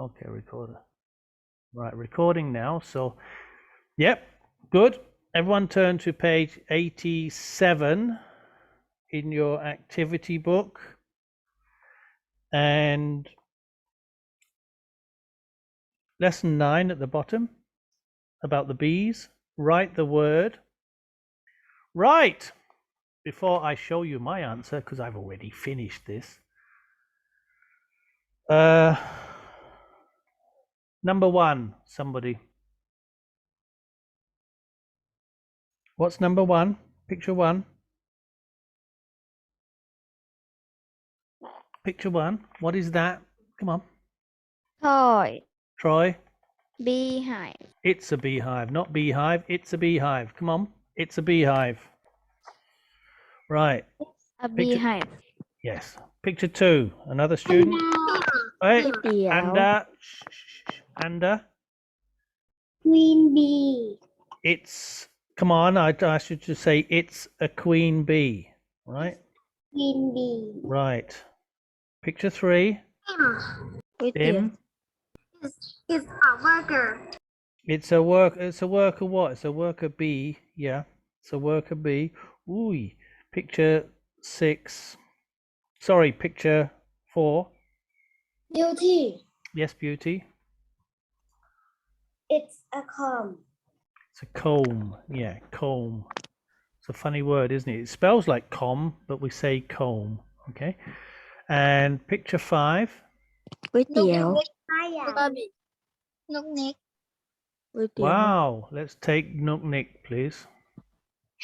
Okay, recorder. Right, recording now. So, yep, good. Everyone turn to page 87 in your activity book. And lesson 9 at the bottom about the bees. Write the word. Right. Before I show you my answer, because I've already finished this. Number 1, somebody. What's number 1? Picture 1. Picture 1. What is that? Come on. Toy. Troy. Beehive. It's a beehive, not beehive. It's a beehive. Come on. It's a beehive. Right. A Picture. beehive. Yes. Picture 2. Another student. Hey. ก๋วยเตี๋ยว Anda. Anda. Queen bee. It's. Come on. I asked you to say it's a queen bee. Right. Queen bee. Right. Picture 3. ก๋วยเตี๋ยว Dim. It's a worker. It's a worker what? It's a worker bee. Yeah. It's a worker bee. Ooh. Picture 6. Sorry, picture 4. Beauty. Yes, Beauty. It's a comb. It's a comb. Yeah, comb. It's a funny word, isn't it? It spells like com, but we say comb. Okay. And picture 5. ก๋วยเตี๋ยว Fire. นกเน็กก๋วยเตี๋ยว Wow. Let's take Nook Nick, please.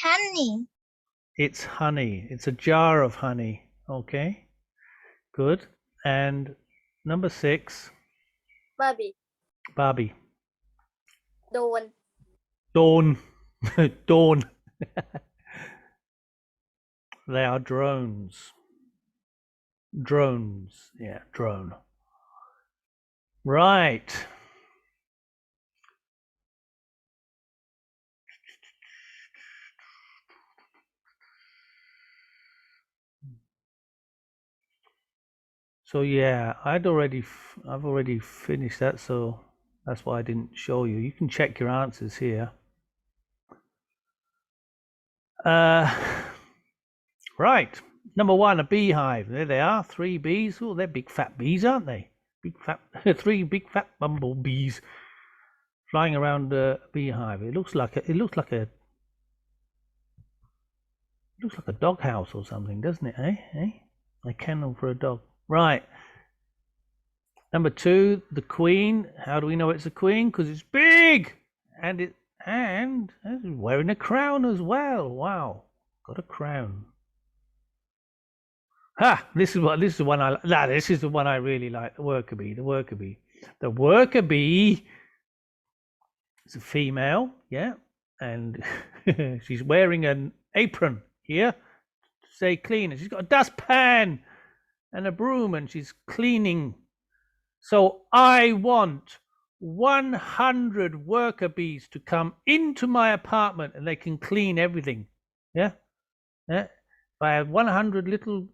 Honey. It's honey. It's a jar of honey. Okay. Good. And number 6. Barbie. Barbie. โดน Dawn. Dawn. They are drones. Drones. Yeah, drone. Right. So yeah, I've already finished that, so that's why I didn't show you. You can check your answers here. Right. Number 1, a beehive. There they are, 3 bees. Oh, they're big fat bees, aren't they? Big fat 3 big fat bumblebees flying around a beehive. It looks like a doghouse or something, doesn't it? A kennel for a dog. Right. Number 2, the queen. How do we know it's a queen? Because it's big, and it's wearing a crown as well. Wow, got a crown. Ha! This is the one I. This is the one I really like. The worker bee. The worker bee. The worker bee. It's a female, yeah, and she's wearing an apron here to stay clean, and she's got a dustpan and a broom, and she's cleaning. So I want 100 worker bees to come into my apartment, and they can clean everything. Yeah, yeah. If I have 100 little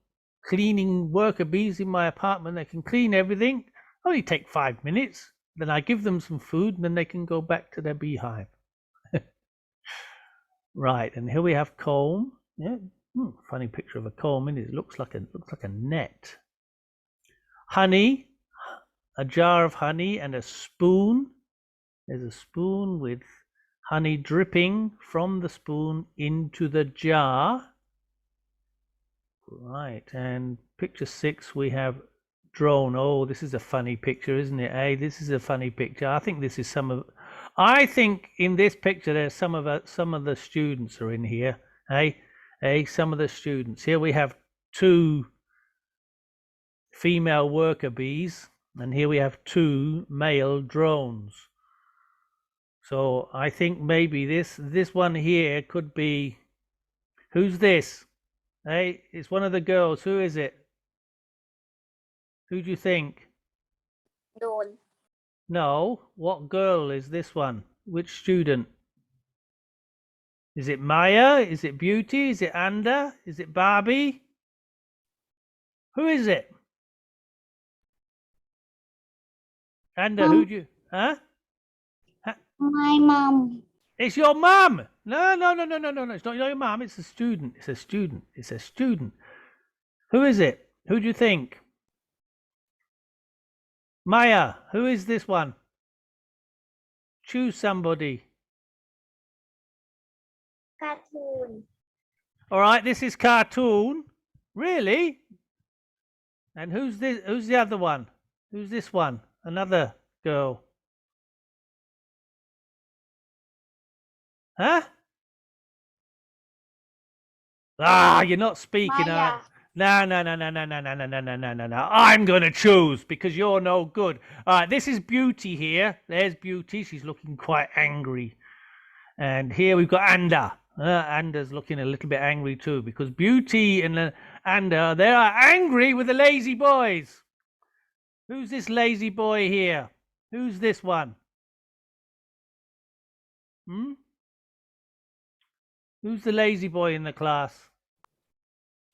cleaning worker bees in my apartment, they can clean everything. Only take 5 minutes. Then I give them some food, and then they can go back to their beehive. Right, and here we have comb. Yeah, funny picture of a comb, isn't it? It looks like a net. Honey, a jar of honey, and a spoon. There's a spoon with honey dripping from the spoon into the jar. Right, and picture 6 we have drone. Oh, this is a funny picture, isn't it? This is a funny picture. I think this is I think in this picture there's some of the students are in here. Some of the students. Here we have 2 female worker bees, and here we have 2 male drones. So I think maybe this one here could be. Who's this? It's one of the girls. Who is it? Who do you think? โดน No. What girl is this one? Which student? Is it Maya? Is it Beauty? Is it Anda? Is it Barbie? Who is it? Anda, who do you? Huh? My mom. It's your mum. No. It's not your mum. It's a student. It's a student. It's a student. Who is it? Who do you think? Maya, who is this one? Choose somebody. Cartoon. All right, this is cartoon. Really? And who's this? Who's the other one? Who's this one? Another girl. Huh? Ah, you're not speaking. Maya. No. I'm gonna choose because you're no good. All right, this is Beauty here. There's Beauty. She's looking quite angry. And here we've got Anda. Anda's looking a little bit angry too because Beauty and Anda, they are angry with the lazy boys. Who's this lazy boy here? Who's this one? Who's the lazy boy in the class?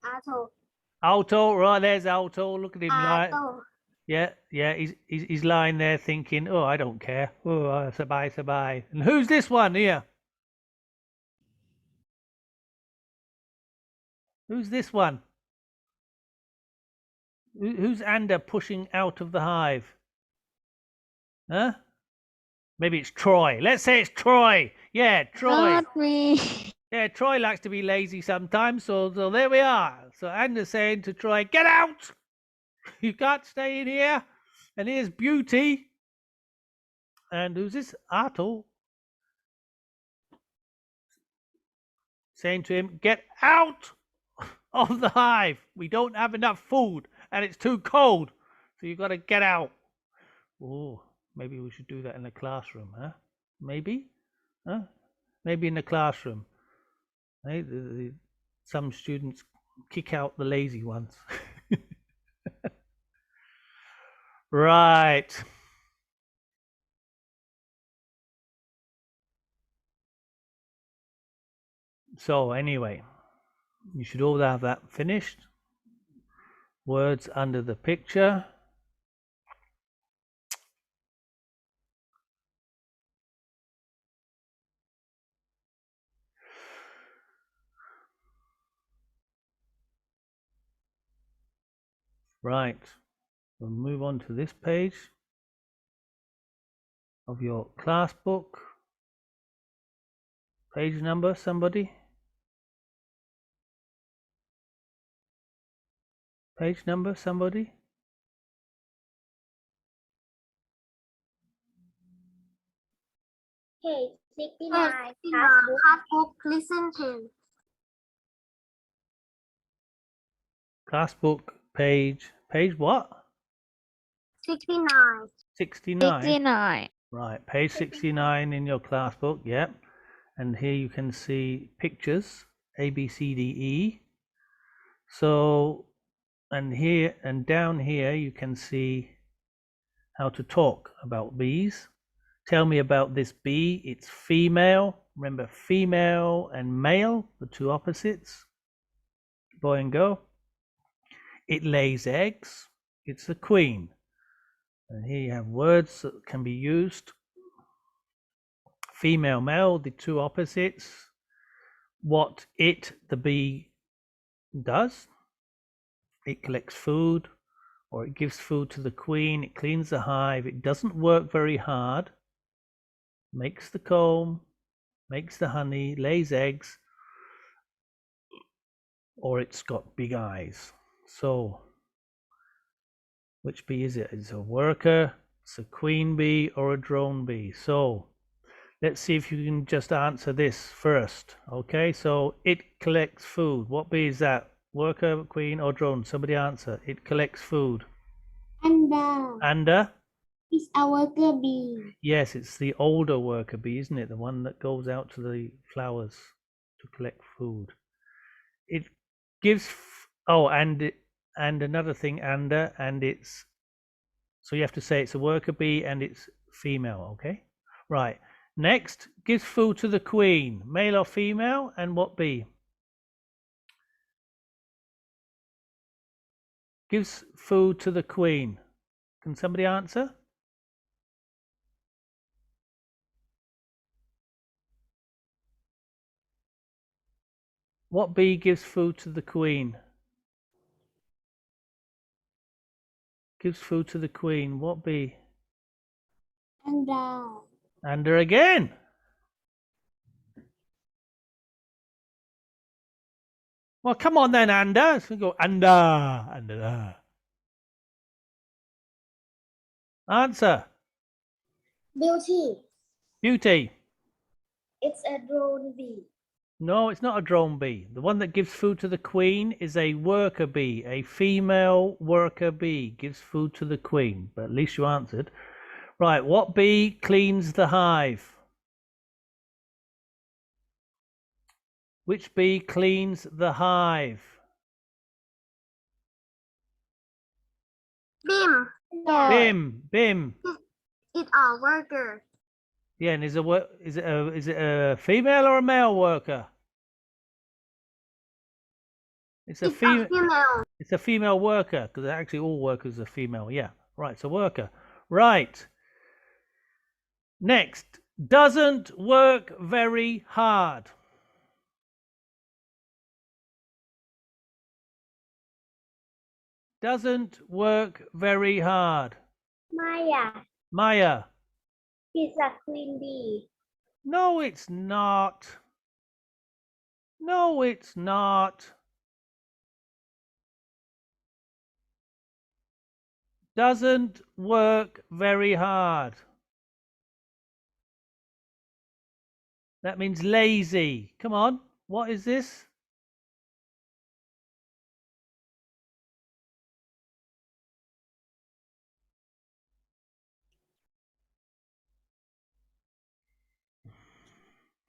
Arthur. Alto, right, there's Alto. Look at him, Arthur. yeah. He's lying there thinking, oh, I don't care. Oh, sabai. And who's this one here? Who's this one? Who's Anda pushing out of the hive? Huh? Maybe it's Troy. Let's say it's Troy. Yeah, Troy. Not me. Yeah, Troy likes to be lazy sometimes. So there we are. So Anda's saying to Troy, get out. You can't stay in here. And here's Beauty. And who's this? Arto. Saying to him, get out of the hive. We don't have enough food and it's too cold. So you've got to get out. Oh, maybe we should do that in the classroom, huh? Maybe? Huh? Maybe in the classroom. Hey, some students kick out the lazy ones. Right. So anyway, you should all have that finished. Words under the picture. Right. We'll move on to this page of your class book. Page number, somebody? Page number, somebody? Page 69. Classbook. Listen to. Class book, page what? 69. 69. 69. Right, page 69 in your class book, yep. And here you can see pictures, A, B, C, D, E. So, and here and down here you can see how to talk about bees. Tell me about this bee. It's female. Remember, female and male, the two opposites, boy and girl. It lays eggs. It's a queen. And here you have words that can be used. Female, male, the two opposites. What the bee does. It collects food, or it gives food to the queen. It cleans the hive. It doesn't work very hard. Makes the comb, makes the honey, lays eggs, or it's got big eyes. So, which bee is it? It's a worker, it's a queen bee, or a drone bee. So, let's see if you can just answer this first. Okay, so it collects food. What bee is that? Worker, queen, or drone? Somebody answer. It collects food. Anda. It's a worker bee. Yes, it's the older worker bee, isn't it? The one that goes out to the flowers to collect food. It gives. And another thing, Anda, and it's. So you have to say it's a worker bee and it's female. Okay, right. Next, gives food to the queen, male or female, and what bee? Gives food to the queen. Can somebody answer? What bee gives food to the queen? Gives food to the queen. What bee? Anda. Anda again. Well, come on then, Anda. So we go Anda, Anda. Answer. Beauty. Beauty. It's a drone bee. No, it's not a drone bee. The one that gives food to the queen is a worker bee. A female worker bee gives food to the queen. But at least you answered. Right, what bee cleans the hive? Which bee cleans the hive? Bim. Bim. It's a worker. Yeah, and is it a female or a male worker? It's a female. It's a female worker because actually all workers are female. Yeah, right. It's a worker. Right. Next, doesn't work very hard. Doesn't work very hard. Maya. It's a queen bee. No, it's not. No, it's not. Doesn't work very hard. That means lazy. Come on. What is this?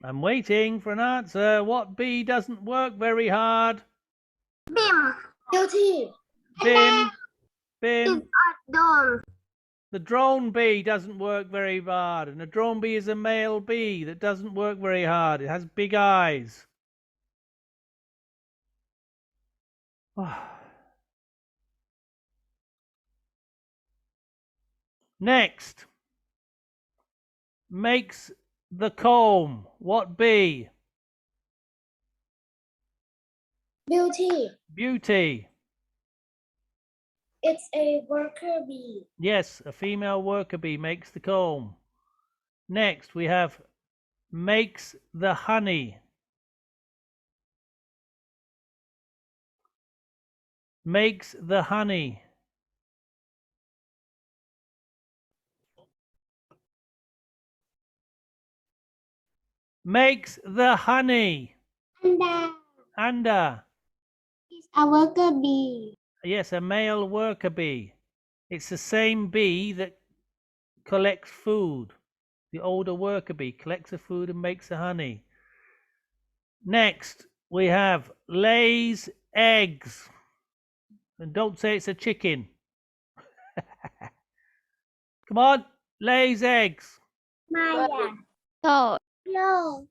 I'm waiting for an answer. What bee doesn't work very hard? Bim. Beauty. Bim. It's Bim. a drone. The drone bee doesn't work very hard. And a drone bee is a male bee that doesn't work very hard. It has big eyes. Next. Makes the comb. What bee? Beauty. Beauty. It's a worker bee. Yes, a female worker bee makes the comb. Next, we have makes the honey. Makes the honey. Makes the honey. Anda. It's a worker bee. Yes, a male worker bee. It's the same bee that collects food. The older worker bee collects the food and makes the honey. Next, we have lays eggs. And don't say it's a chicken. Come on, lays eggs. Maya. No.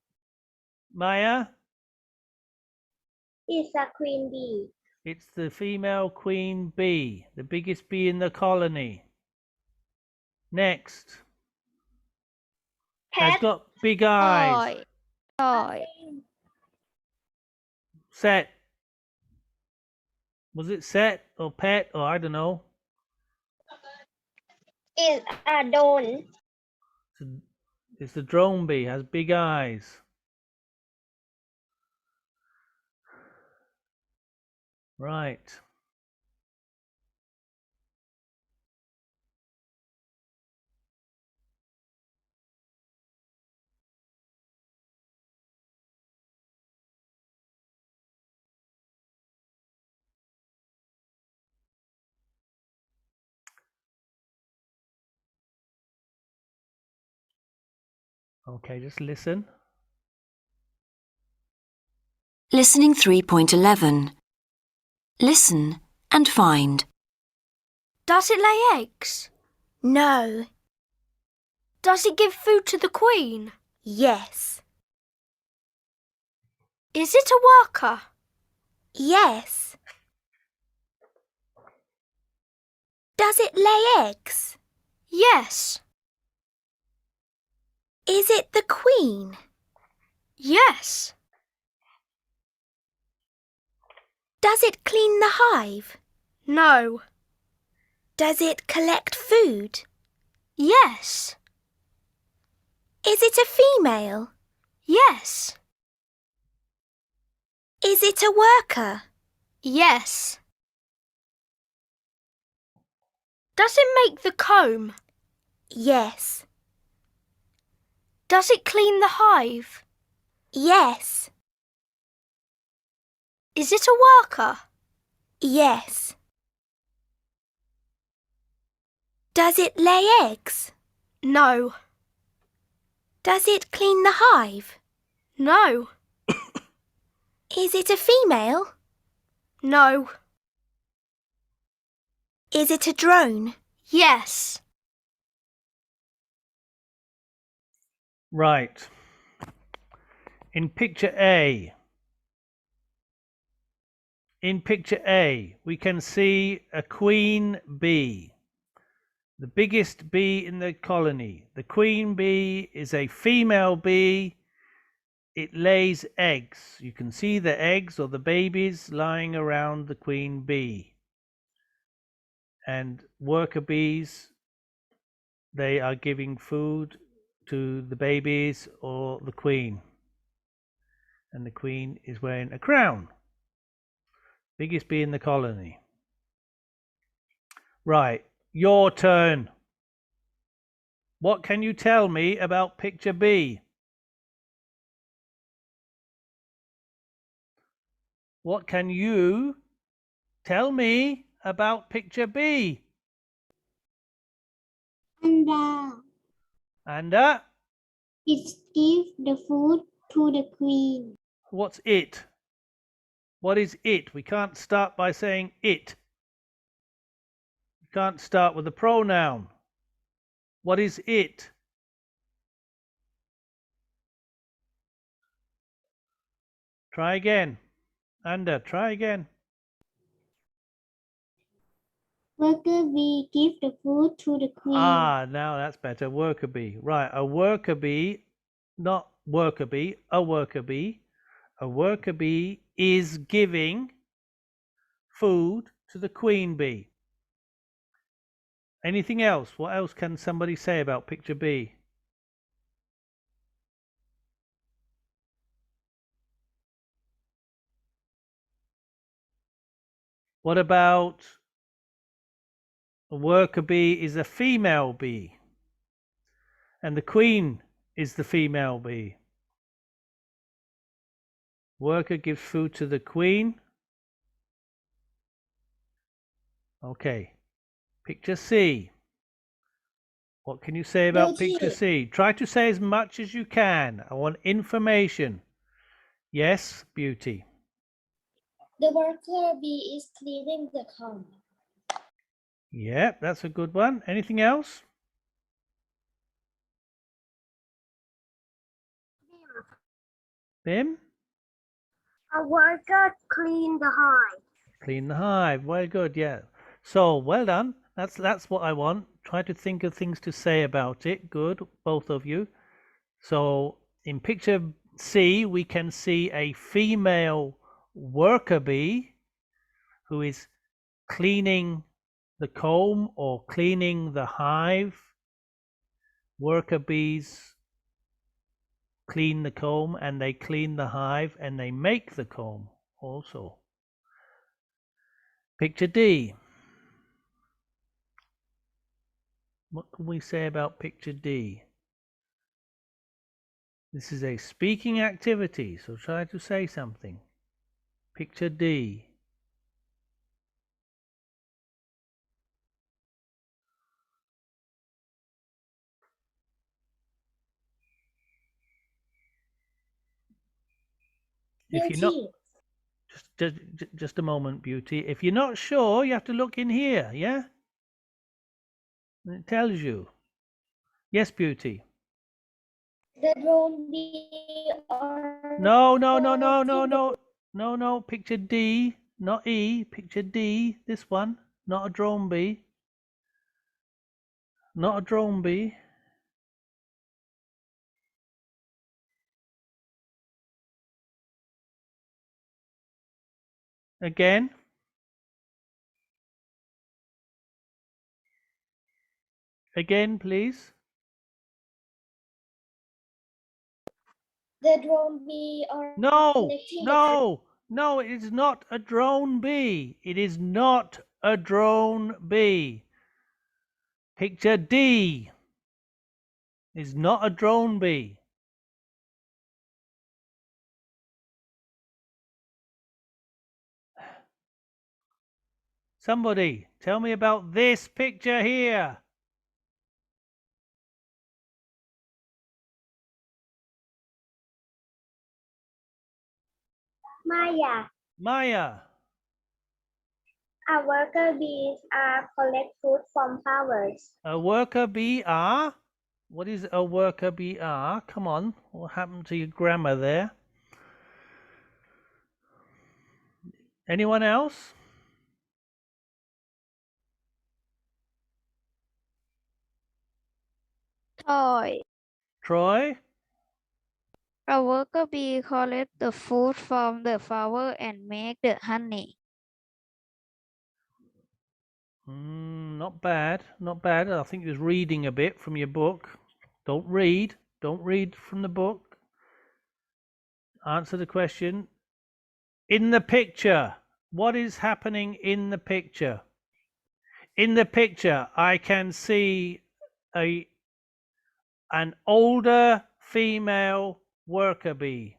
Maya, It's a queen bee. it's the female queen bee, the biggest bee in the colony. Next, has got big eyes. Set. Was it set or pet or I don't know? It's a drone. It's the drone bee, has big eyes. Right. Okay, just listen. Listening 3.11. Listen and find. Does it lay eggs? No. Does it give food to the queen? Yes. Is it a worker? Yes. Does it lay eggs? Yes. Is it the queen? Yes. Does it clean the hive? No. Does it collect food? Yes. Is it a female? Yes. Is it a worker? Yes. Does it make the comb? Yes. Does it clean the hive? Yes. Is it a worker? Yes. Does it lay eggs? No. Does it clean the hive? No. Is it a female? No. Is it a drone? Yes. Right. In picture A, we can see a queen bee, the biggest bee in the colony. The queen bee is a female bee. It lays eggs. You can see the eggs or the babies lying around the queen bee. And worker bees, they are giving food to the babies or the queen. And the queen is wearing a crown. Biggest bee in the colony. Right, your turn. What can you tell me about picture B? What can you tell me about picture B? Panda. And It gives the food to the queen. what's it? What is it? We can't start by saying it. We can't start with a pronoun. What is it? Try again. Anda, try again. Worker bee gives the food to the queen. Ah, now that's better. Worker bee. Right, a worker bee, not worker bee, a worker bee. A worker bee is giving food to the queen bee. Anything else? What else can somebody say about picture B? What about a worker bee is a female bee and the queen is the female bee? Worker gives food to the queen. Okay. Picture C. What can you say about picture C? Try to say as much as you can. I want information. Yes, Beauty. The worker bee is cleaning the comb. Yeah, that's a good one. Anything else? Bim? A worker clean the hive. Clean the hive. Well, good. Yeah. So well done. That's what I want. Try to think of things to say about it. Good, both of you. So in picture C, we can see a female worker bee who is cleaning the comb or cleaning the hive. Worker bees clean the comb and they clean the hive and they make the comb also. Picture D. What can we say about picture D? This is a speaking activity, so try to say something. Picture D. If you're not, just a moment, Beauty. If you're not sure, you have to look in here, yeah? And it tells you. Yes, Beauty. The drone bee or No. Picture D, not E. Picture D. This one, not a drone bee. Not a drone bee. Again. Again, please. The drone bee are No, collecting the no, it is not a drone bee. It is not a drone bee. Picture D is not a drone bee. Somebody tell me about this picture here. Maya. Maya. A worker bees collect food from flowers. A worker bee are? What is a worker bee are? Come on. What happened to your grammar there? Anyone else? Toy. Troy? A worker bee collect the food from the flower and make the honey. Not bad. Not bad. I think you're reading a bit from your book. Don't read. Don't read from the book. Answer the question. In the picture, what is happening in the picture? In the picture, I can see an older female worker bee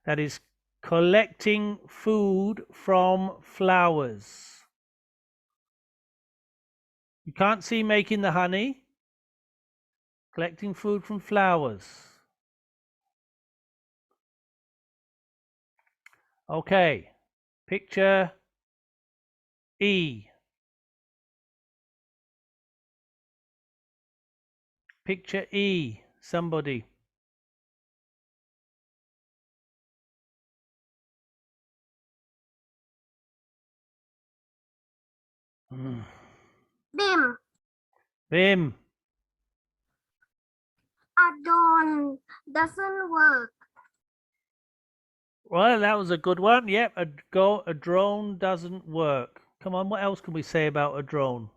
that is collecting food from flowers. You can't see making the honey. Collecting food from flowers. Okay. Picture E. Picture E. Somebody. Bim. Bim. A drone doesn't work. Well, that was a good one. Yep, a drone doesn't work. Come on, what else can we say about a drone?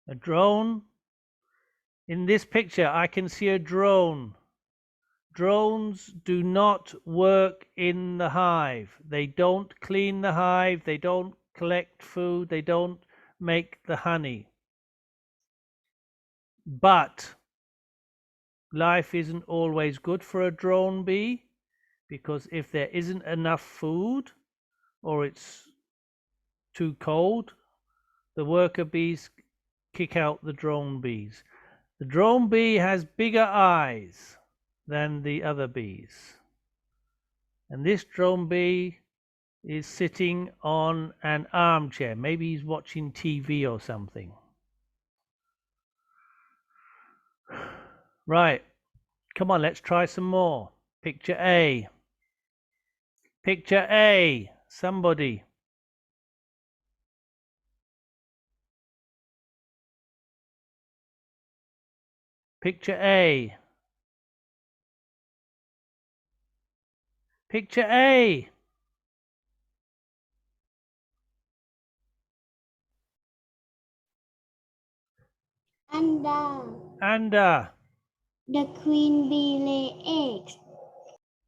A drone. In this picture, I can see a drone. Drones do not work in the hive. They don't clean the hive. They don't collect food. They don't make the honey. But life isn't always good for a drone bee, because if there isn't enough food or it's too cold, the worker bees kick out the drone bees. The drone bee has bigger eyes than the other bees. And this drone bee is sitting on an armchair. Maybe he's watching TV or something. Right. Come on, let's try some more. Picture A. Picture A. Somebody. Picture A. Picture A. And the queen bee lay eggs.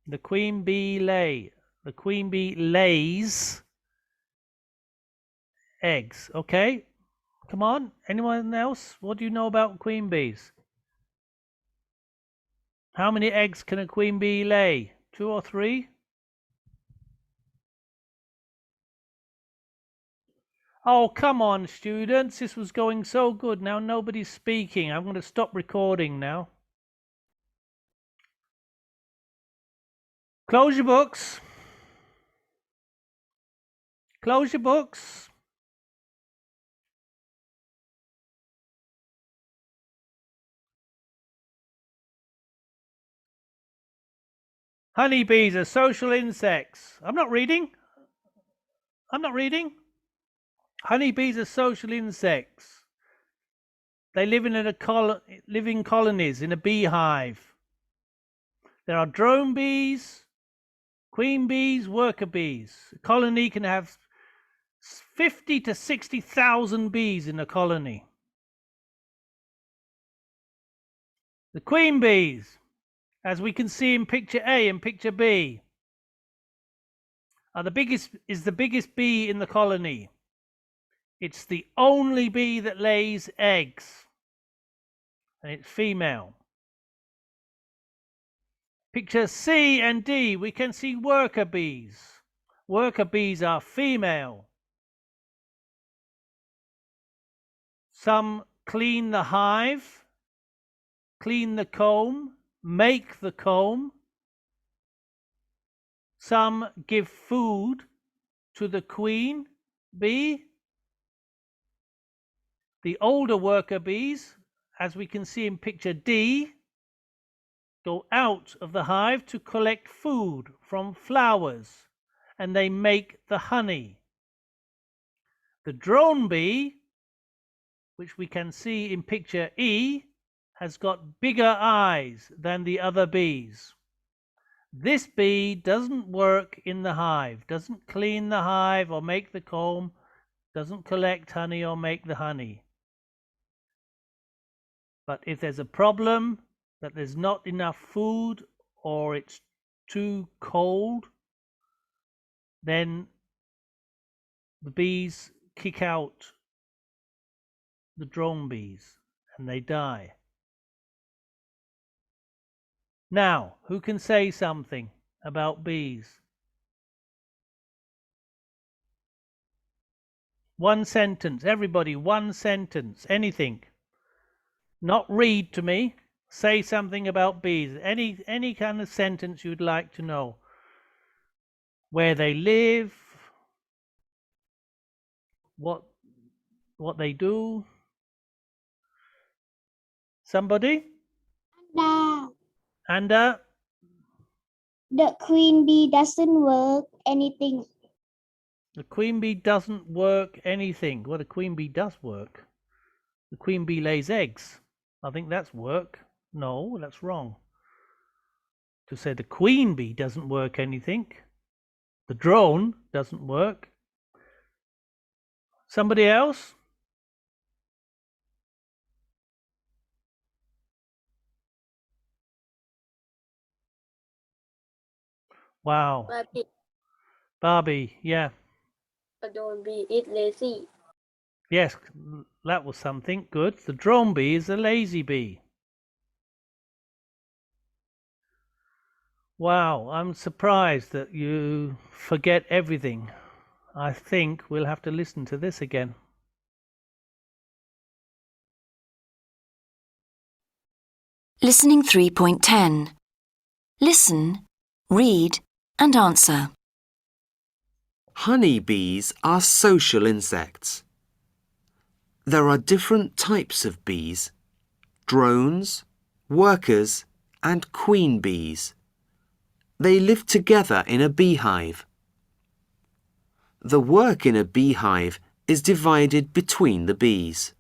The queen bee lay. The queen bee lays eggs. Okay. Come on. Anyone else? What do you know about queen bees? How many eggs can a queen bee lay? 2 or 3? Oh, come on, students. This was going so good. Now nobody's speaking. I'm going to stop recording now. Close your books. Close your books. Honeybees are social insects. I'm not reading. Honeybees are social insects. They live in living colonies in a beehive. There are drone bees, queen bees, worker bees. A colony can have 50 to 60,000 bees in a colony. The queen bees, as we can see in picture A and picture B, is the biggest bee in the colony. It's the only bee that lays eggs, and it's female. Picture C and D, we can see worker bees. Worker bees are female. Some clean the hive, clean the comb, make the comb. Some give food to the queen bee. The older worker bees, as we can see in picture D, go out of the hive to collect food from flowers, and they make the honey. The drone bee, which we can see in picture E, has got bigger eyes than the other bees. This bee doesn't work in the hive, doesn't clean the hive or make the comb, doesn't collect honey or make the honey. But if there's a problem that there's not enough food or it's too cold, then the bees kick out the drone bees and they die. Now, who can say something about bees? One sentence, everybody, one sentence, anything. Not read to me, say something about bees. Any kind of sentence you'd like to know. Where they live, what they do. Somebody? And The queen bee doesn't work anything. the queen bee doesn't work anything. Well, the queen bee does work. The queen bee lays eggs. I think that's work. No, that's wrong. To say the queen bee doesn't work anything. The drone doesn't work. Somebody else? Wow. Barbie, yeah. A drone bee is lazy. Yes, that was something good. The drone bee is a lazy bee. Wow, I'm surprised that you forget everything. I think we'll have to listen to this again. Listening 3.10. Listen, read, and answer. Honey bees are social insects. There are different types of bees: drones, workers, and queen bees. They live together in a beehive. The work in a beehive is divided between the bees.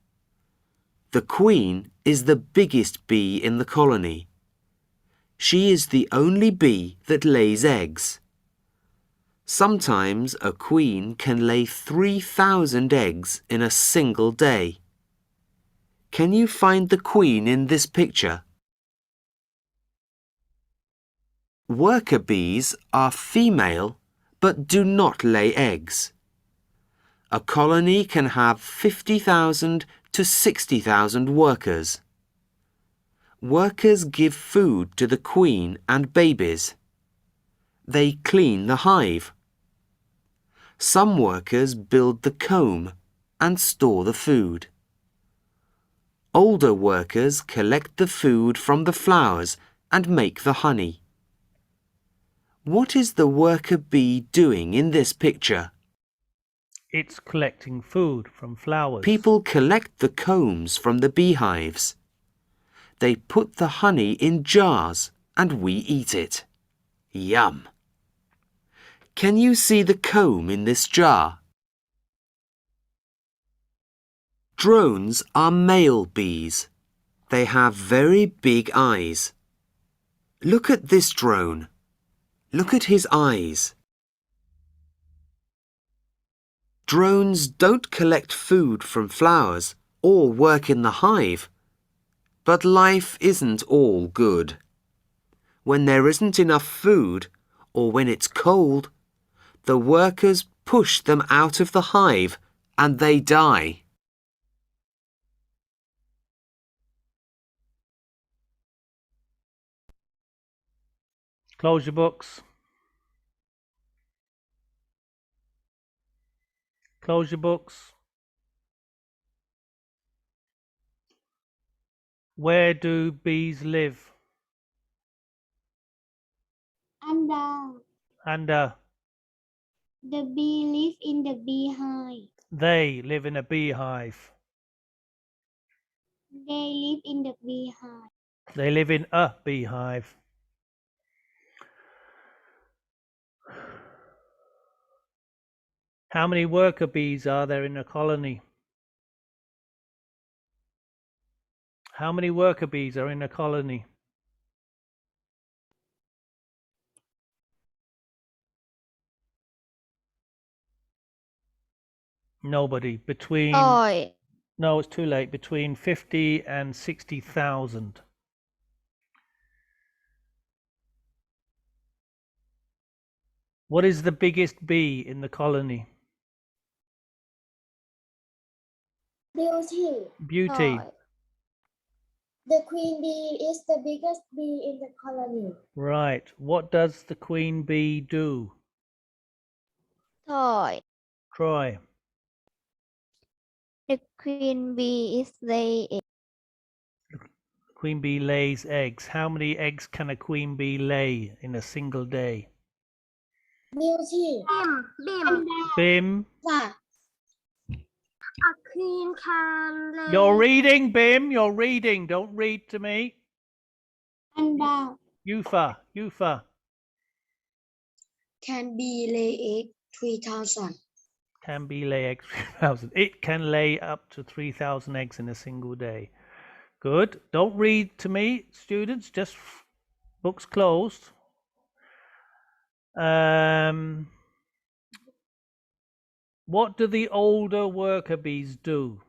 The queen is the biggest bee in the colony. She is the only bee that lays eggs. Sometimes a queen can lay 3,000 eggs in a single day. Can you find the queen in this picture? Worker bees are female but do not lay eggs. A colony can have 50,000 to 60,000 workers. Workers give food to the queen and babies. They clean the hive. Some workers build the comb and store the food. Older workers collect the food from the flowers and make the honey. What is the worker bee doing in this picture? It's collecting food from flowers. People collect the combs from the beehives. They put the honey in jars and we eat it. Yum! Can you see the comb in this jar? Drones are male bees. They have very big eyes. Look at this drone. Look at his eyes. Drones don't collect food from flowers or work in the hive. But life isn't all good. When there isn't enough food, or when it's cold, the workers push them out of the hive and they die. Close your books. Close your books. Where do bees live? Under. And The bee live in the beehive. they live in a beehive. They live in the beehive. They live in a beehive. How many worker bees are there in a colony? How many worker bees are in a colony? Nobody. Between Thôi. no, it's too late. Between 50 and 60,000. What is the biggest bee in the colony? Beauty. Beauty. Thôi. The queen bee is the biggest bee in the colony. Right. What does the queen bee do? Thôi. Troy. The queen bee is lay egg. Queen bee lays eggs. How many eggs can a queen bee lay in a single day? Beauty. Bim. Bim. Và A queen can lay. You're reading, Bim. You're reading. Don't read to me. Under. Yufa. Yufa. can be lay egg 3,000. Can be lay eggs 3,000. It can lay up to 3,000 eggs in a single day. Good. Don't read to me, students. Just books closed. What do the older worker bees do?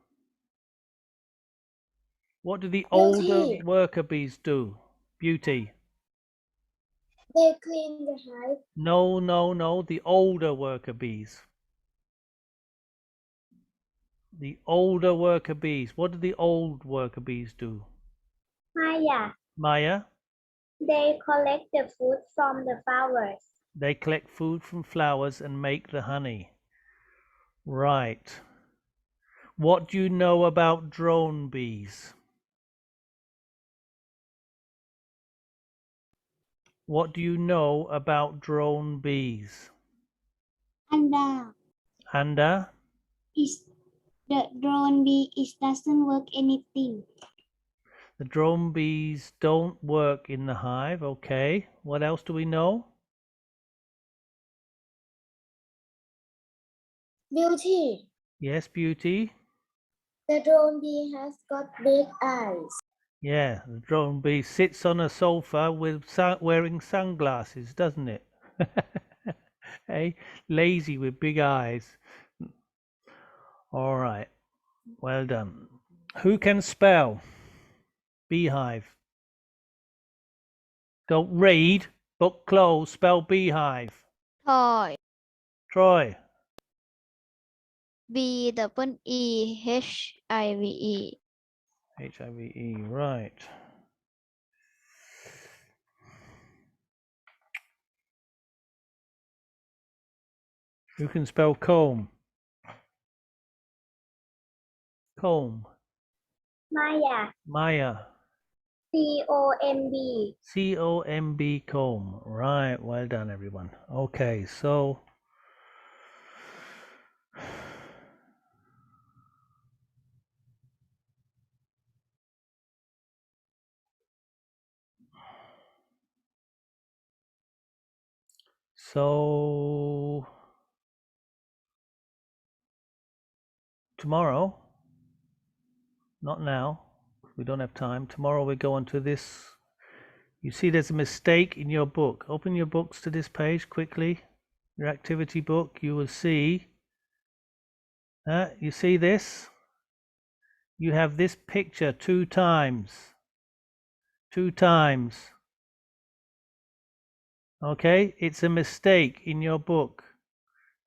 What do the older Beauty. worker bees do? Beauty. They clean the hive. No, no, no. The older worker bees. The older worker bees. What do the old worker bees do? Maya. Maya? They collect the food from the flowers. They collect food from flowers and make the honey. Right. What do you know about drone bees? What do you know about drone bees? Under. Anda? Is the drone bee doesn't work anything. The drone bees don't work in the hive. Okay. What else do we know? Beauty. Yes, Beauty. The drone bee has got big eyes. Yeah, the drone bee sits on a sofa with wearing sunglasses, doesn't it? Hey, lazy with big eyes. All right. Well done. Who can spell beehive? Don't read. Book close. Spell beehive. Thôi. Troy. B double E H I V E. Hive. Right. Who can spell comb? Comb. Maya. Maya. COMB. COMB comb. Right. Well done, everyone. Okay. So tomorrow, not now, we don't have time. Tomorrow we go on to this You see there's a mistake in your book. Open your books to this page quickly. Your activity book. You will see. You see this? You have this picture 2 times. 2 times. Okay, it's a mistake in your book.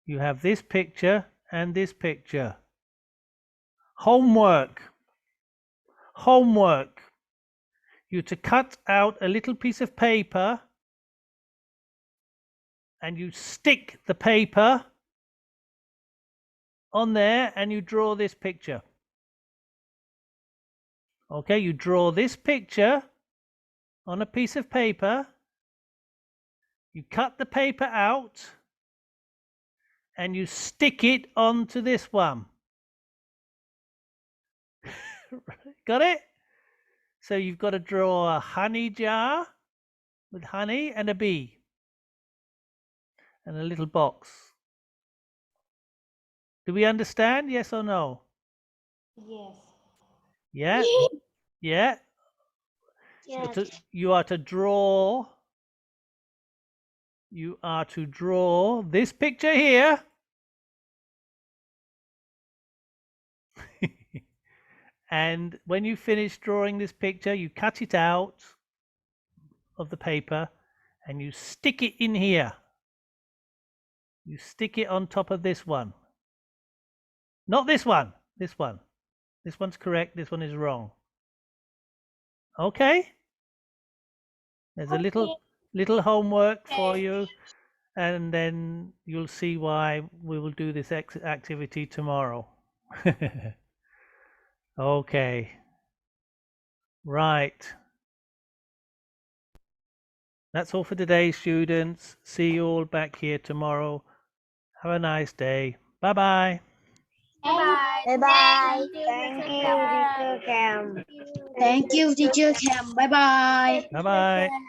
You have this picture and this picture. Homework. Homework. You to cut out a little piece of paper and you stick the paper on there and you draw this picture. Okay, you draw this picture on a piece of paper. You cut the paper out and you stick it onto this one. Got it? So you've got to draw a honey jar with honey and a bee and a little box. Do we understand? Yes or no? Yes. Yeah? Yeah? You are to draw. You are to draw this picture here. And when you finish drawing this picture, you cut it out of the paper and you stick it in here. You stick it on top of this one. Not this one. This one. This one's correct. This one is wrong. Okay? There's a little homework for you, and then you'll see why we will do this activity tomorrow. Okay. Right. That's all for today, students. See you all back here tomorrow. Have a nice day. Bye-bye. Bye bye. Thank you, Teacher Cam. Thank you, Teacher Cam. Bye bye. Bye-bye.